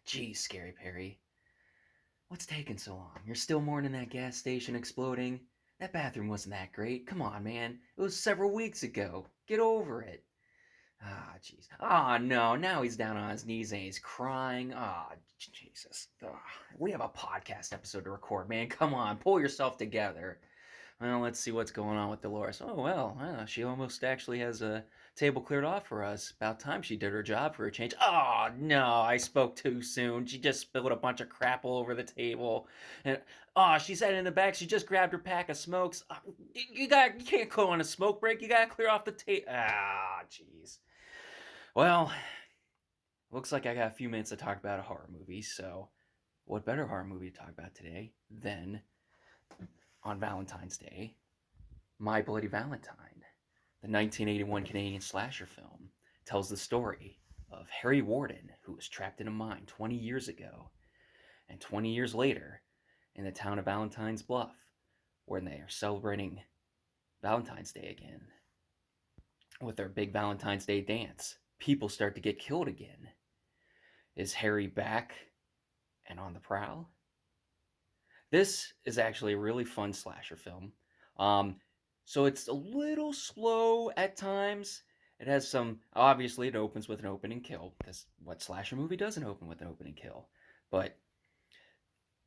Geez, Scary Perry. What's taking so long? You're still mourning that gas station exploding? That bathroom wasn't that great. Come on, man. It was several weeks ago. Get over it. Ah, jeez. Ah, no. Now he's down on his knees and he's crying. Ah, Jesus. We have a podcast episode to record, man. Come on. Pull yourself together. Well, let's see what's going on with Delores. Oh, well, she almost actually has a table cleared off for us. About time she did her job for a change. Oh, no, I spoke too soon. She just spilled a bunch of crap all over the table. And, oh, she said in the back she just grabbed her pack of smokes. You can't go on a smoke break. You gotta clear off the table. Ah, jeez. Well, looks like I got a few minutes to talk about a horror movie, so what better horror movie to talk about today than on Valentine's Day? My Bloody Valentine, the 1981 Canadian slasher film, tells the story of Harry Warden, who was trapped in a mine 20 years ago, and 20 years later, in the town of Valentine's Bluff, where they are celebrating Valentine's Day again with their big Valentine's Day dance. People start to get killed again. Is Harry back and on the prowl? This is actually a really fun slasher film. Um, so it's a little slow at times. It has some, obviously, it opens with an open and kill, because what slasher movie doesn't open with an open and kill? But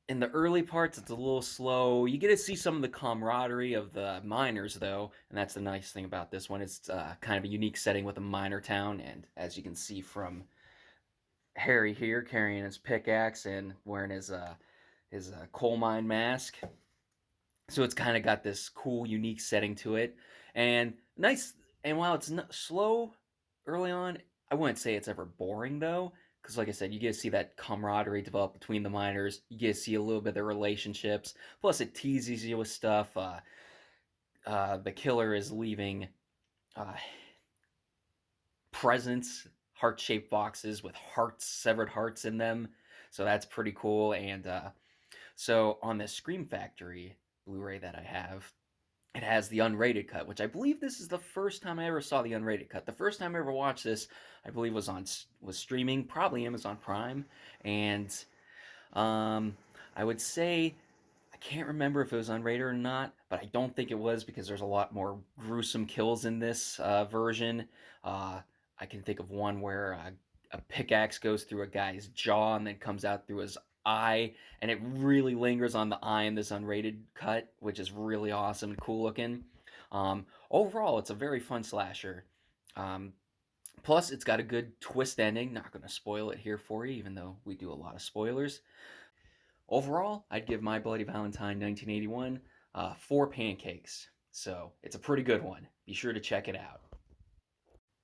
in the early parts, it's a little slow. You get to see some of the camaraderie of the miners, though, and that's the nice thing about this one. It's kind of a unique setting with a miner town, and as you can see from Harry here carrying his pickaxe and wearing his coal mine mask, so it's kind of got this cool, unique setting to it, and nice. And while it's not slow early on, I wouldn't say it's ever boring though, because like I said, you get to see that camaraderie develop between the miners. You get to see a little bit of their relationships. Plus, it teases you with stuff. The killer is leaving uh, presents, heart-shaped boxes with hearts, severed hearts in them. So that's pretty cool. And so on the Scream Factory Blu-ray that I have, it has the unrated cut, which I believe this is the first time I ever saw the unrated cut. The first time I ever watched this, I believe was streaming, probably Amazon Prime, and um, I would say I can't remember if it was unrated or not, but I don't think it was because there's a lot more gruesome kills in this version. Uh, I can think of one where a pickaxe goes through a guy's jaw and then comes out through his eye, and it really lingers on the eye in this unrated cut, which is really awesome and cool looking. Overall, it's a very fun slasher. Um, Plus, it's got a good twist ending. Not going to spoil it here for you, even though we do a lot of spoilers. Overall, I'd give My Bloody Valentine 1981 four pancakes. So it's a pretty good one. Be sure to check it out.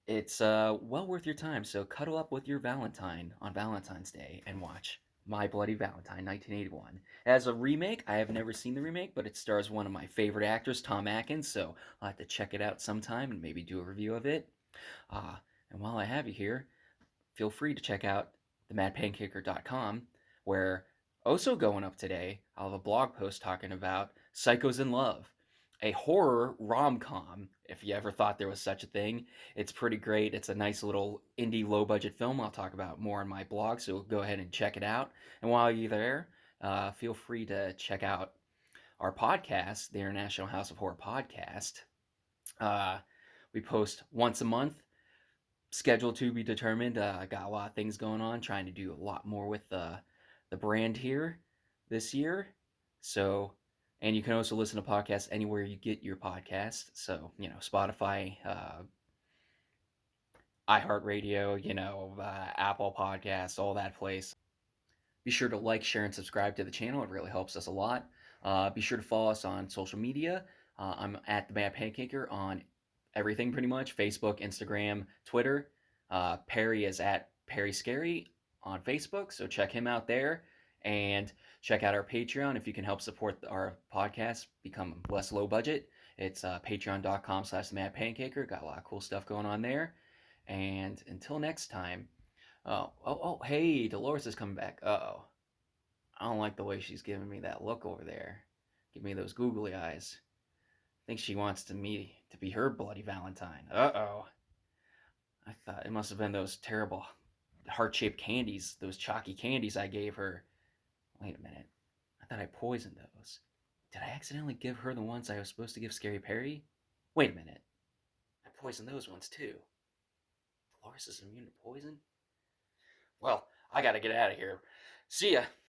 It's well worth your time. So cuddle up with your Valentine on Valentine's Day and watch My Bloody Valentine 1981. As a remake, I have never seen the remake, but it stars one of my favorite actors, Tom Atkins. So I'll have to check it out sometime and maybe do a review of it. Uh, and while I have you here, feel free to check out themadpancaker.com, where also going up today, I'll have a blog post talking about Psychos in Love, a horror rom-com, if you ever thought there was such a thing. It's pretty great. It's a nice little indie low-budget film I'll talk about more on my blog, so go ahead and check it out. And while you're there, feel free to check out our podcast, the International House of Horror Podcast. Uh, we post once a month, schedule to be determined. I got a lot of things going on, trying to do a lot more with the brand here this year. So, and you can also listen to podcasts anywhere you get your podcast. So, Spotify, iHeartRadio, Apple Podcasts, all that place. Be sure to like, share, and subscribe to the channel. It really helps us a lot. Be sure to follow us on social media. I'm at the Mad Pancaker on everything pretty much: Facebook, Instagram, Twitter. Perry is at Perry Scary on Facebook, so check him out there. And check out our Patreon if you can help support our podcast become less low budget. It's patreon.com/the Mad Pancaker. Got a lot of cool stuff going on there. And until next time, hey, Dolores is coming back. Uh-oh. I don't like the way she's giving me that look over there. Give me those googly eyes. I think she wants me to be her bloody Valentine. Uh-oh. I thought it must have been those terrible heart-shaped candies, those chalky candies I gave her. Wait a minute. I thought I poisoned those. Did I accidentally give her the ones I was supposed to give Scary Perry? Wait a minute. I poisoned those ones too. Dolores is immune to poison? Well, I gotta get out of here. See ya.